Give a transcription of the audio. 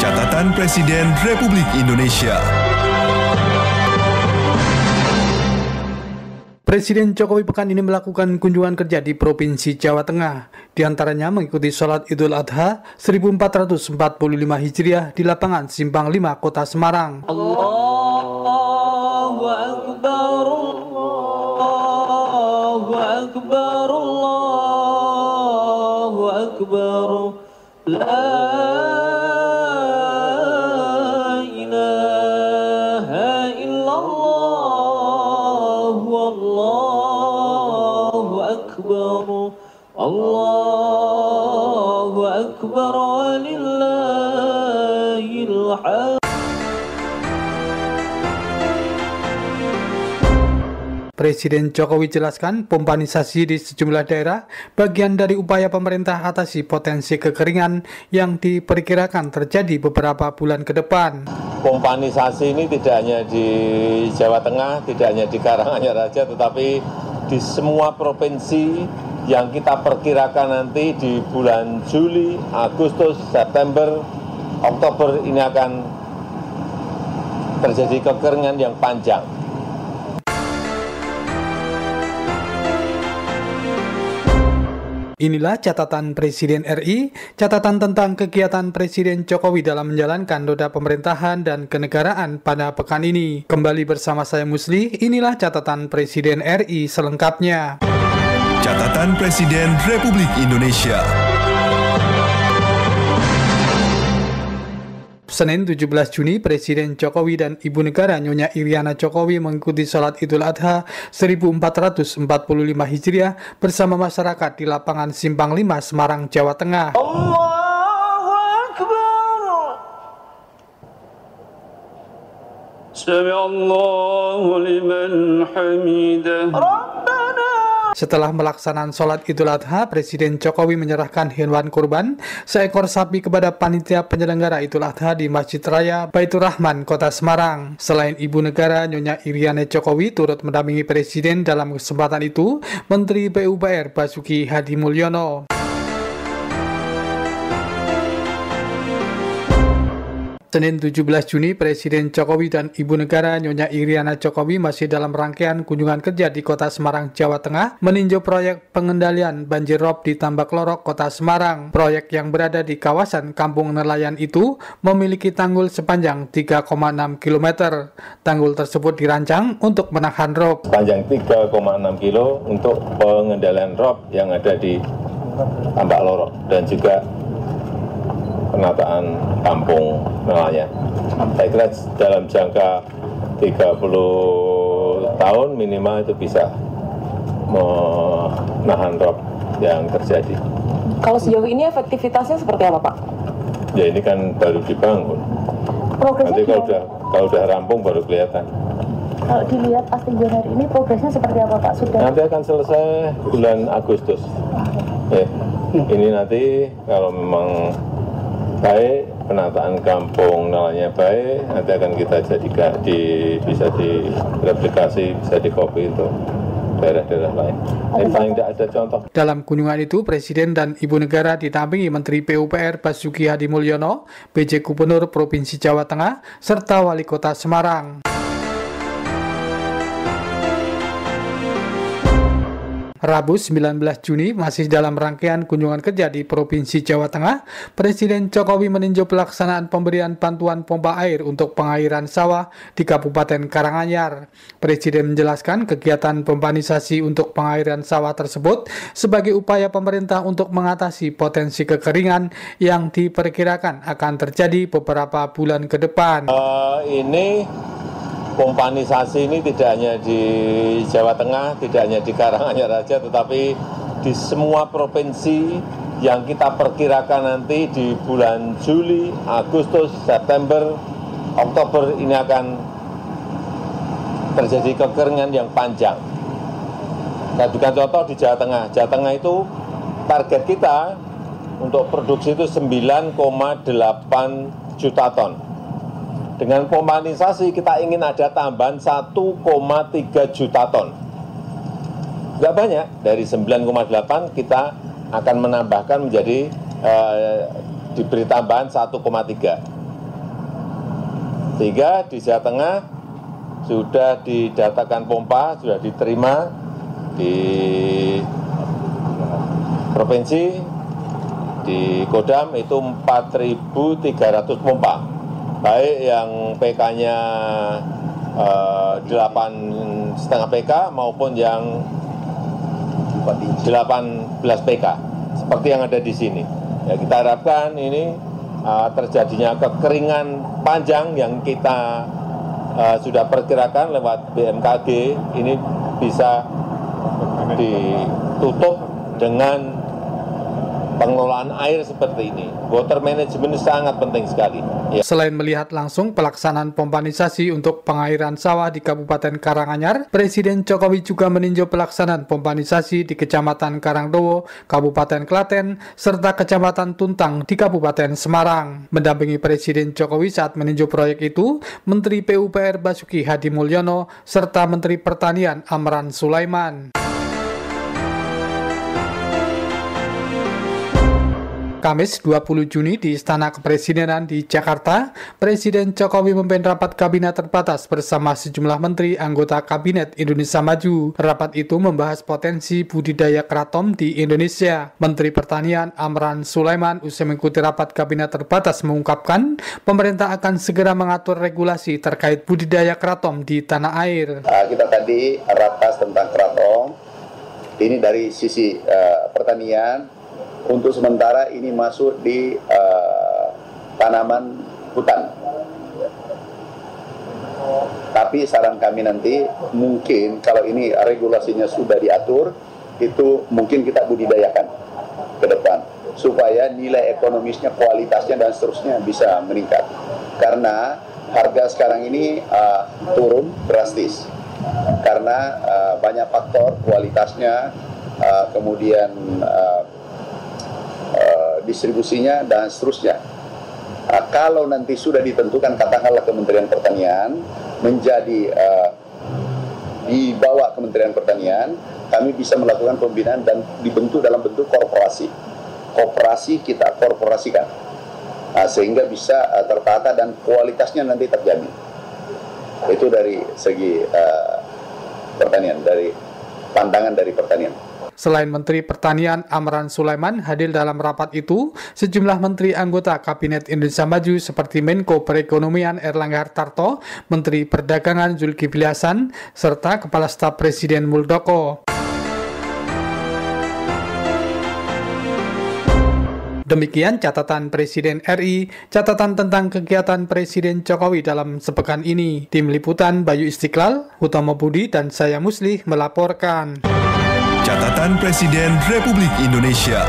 Catatan Presiden Republik Indonesia. Presiden Jokowi pekan ini melakukan kunjungan kerja di Provinsi Jawa Tengah. Di antaranya mengikuti sholat Idul Adha 1445 Hijriah di lapangan Simpang 5, Kota Semarang. Allahu Akbar, Allahu Akbar, Allahu Akbar, La ilaha illallah, Allahu Akbar, Allahu Akbar, walillahil hamd. Presiden Jokowi jelaskan pompanisasi di sejumlah daerah bagian dari upaya pemerintah atasi potensi kekeringan yang diperkirakan terjadi beberapa bulan ke depan. Pompanisasi ini tidak hanya di Jawa Tengah, tidak hanya di Karanganyar saja, tetapi di semua provinsi yang kita perkirakan nanti di bulan Juli, Agustus, September, Oktober ini akan terjadi kekeringan yang panjang. Inilah catatan Presiden RI, catatan tentang kegiatan Presiden Jokowi dalam menjalankan roda pemerintahan dan kenegaraan pada pekan ini. Kembali bersama saya Musli, inilah catatan Presiden RI selengkapnya. Catatan Presiden Republik Indonesia. Senin 17 Juni, Presiden Jokowi dan Ibu Negara Nyonya Iriana Jokowi mengikuti sholat Idul Adha 1445 Hijriah bersama masyarakat di lapangan Simpang 5, Semarang, Jawa Tengah. Allahu Akbar. Sami'allahu liman hamidah. Setelah melaksanakan sholat Idul Adha, Presiden Jokowi menyerahkan hewan kurban seekor sapi kepada panitia penyelenggara Idul Adha di Masjid Raya Baitur Rahman, Kota Semarang. Selain Ibu Negara Nyonya Iriana Jokowi turut mendampingi Presiden dalam kesempatan itu, Menteri PUPR Basuki Hadimulyono. Senin 17 Juni, Presiden Jokowi dan Ibu Negara Nyonya Iriana Jokowi masih dalam rangkaian kunjungan kerja di Kota Semarang, Jawa Tengah, meninjau proyek pengendalian banjir rob di Tambak Lorok, Kota Semarang. Proyek yang berada di kawasan Kampung Nelayan itu memiliki tanggul sepanjang 3,6 km. Tanggul tersebut dirancang untuk menahan rob. Sepanjang 3,6 kilo untuk pengendalian rob yang ada di Tambak Lorok dan juga penataan kampung nelayan. Saya kira dalam jangka 30 tahun minimal itu bisa menahan rob yang terjadi. Kalau sejauh ini efektivitasnya seperti apa, Pak? Ya ini kan baru dibangun. Nanti kalau udah rampung baru kelihatan. Kalau dilihat pas tinggal hari ini progresnya seperti apa, Pak? Nanti akan selesai bulan Agustus. Ya, ini nanti kalau memang baik, penataan kampung nelayannya baik, nanti akan kita jadikan bisa direplikasi, bisa dikopi untuk daerah-daerah lain. Ini paling tidak ada contoh. Dalam kunjungan itu, Presiden dan Ibu Negara didampingi Menteri PUPR Basuki Hadimulyono, PJ Gubernur Provinsi Jawa Tengah, serta Wali Kota Semarang. Rabu 19 Juni, masih dalam rangkaian kunjungan kerja di Provinsi Jawa Tengah, Presiden Jokowi meninjau pelaksanaan pemberian bantuan pompa air untuk pengairan sawah di Kabupaten Karanganyar. Presiden menjelaskan kegiatan pompanisasi untuk pengairan sawah tersebut sebagai upaya pemerintah untuk mengatasi potensi kekeringan yang diperkirakan akan terjadi beberapa bulan ke depan. Pompanisasi ini tidak hanya di Jawa Tengah, tidak hanya di Karanganyar saja, tetapi di semua provinsi yang kita perkirakan nanti di bulan Juli, Agustus, September, Oktober ini akan terjadi kekeringan yang panjang. Saya berikan contoh di Jawa Tengah. Jawa Tengah itu target kita untuk produksi itu 9,8 juta ton. Dengan pompanisasi kita ingin ada tambahan 1,3 juta ton. Nggak banyak, dari 9,8 kita akan menambahkan menjadi diberi tambahan 1,3. Sehingga di Jawa Tengah sudah didatakan pompa, sudah diterima di provinsi, di Kodam itu 4.300 pompa. Baik yang PK-nya 8,5 PK maupun yang 18 PK, seperti yang ada di sini. Ya, kita harapkan ini terjadinya kekeringan panjang yang kita sudah perkirakan lewat BMKG ini bisa ditutup dengan pengelolaan air seperti ini. Water management sangat penting sekali. Ya. Selain melihat langsung pelaksanaan pompanisasi untuk pengairan sawah di Kabupaten Karanganyar, Presiden Jokowi juga meninjau pelaksanaan pompanisasi di Kecamatan Karangdowo, Kabupaten Klaten, serta Kecamatan Tuntang di Kabupaten Semarang. Mendampingi Presiden Jokowi saat meninjau proyek itu, Menteri PUPR Basuki Hadi Mulyono, serta Menteri Pertanian Amran Sulaiman. Kamis 20 Juni di Istana Kepresidenan di Jakarta, Presiden Jokowi memimpin rapat kabinet terbatas bersama sejumlah menteri anggota Kabinet Indonesia Maju. Rapat itu membahas potensi budidaya keraton di Indonesia. Menteri Pertanian Amran Sulaiman usai mengikuti rapat kabinet terbatas mengungkapkan pemerintah akan segera mengatur regulasi terkait budidaya keraton di tanah air. Kita tadi rapat tentang keraton. Ini dari sisi pertanian. Untuk sementara ini masuk di tanaman hutan. Tapi saran kami nanti mungkin kalau ini regulasinya sudah diatur, itu mungkin kita budidayakan ke depan supaya nilai ekonomisnya, kualitasnya dan seterusnya bisa meningkat. Karena harga sekarang ini turun drastis karena banyak faktor, kualitasnya, kemudian distribusinya dan seterusnya. Kalau nanti sudah ditentukan katakanlah Kementerian Pertanian menjadi dibawa Kementerian Pertanian, kami bisa melakukan pembinaan dan dibentuk dalam bentuk korporasi. Koperasi kita korporasikan, sehingga bisa tertata dan kualitasnya nanti terjamin. Itu dari segi pertanian, dari pandangan dari pertanian. Selain Menteri Pertanian Amran Sulaiman hadir dalam rapat itu, sejumlah menteri anggota Kabinet Indonesia Maju seperti Menko Perekonomian Erlangga Hartarto, Menteri Perdagangan Zulkifli Hasan, serta Kepala Staf Presiden Muldoko. Demikian catatan Presiden RI, catatan tentang kegiatan Presiden Jokowi dalam sepekan ini. Tim Liputan Bayu Istiqlal, Hutomo Budi, dan saya Muslih melaporkan. Catatan Presiden Republik Indonesia.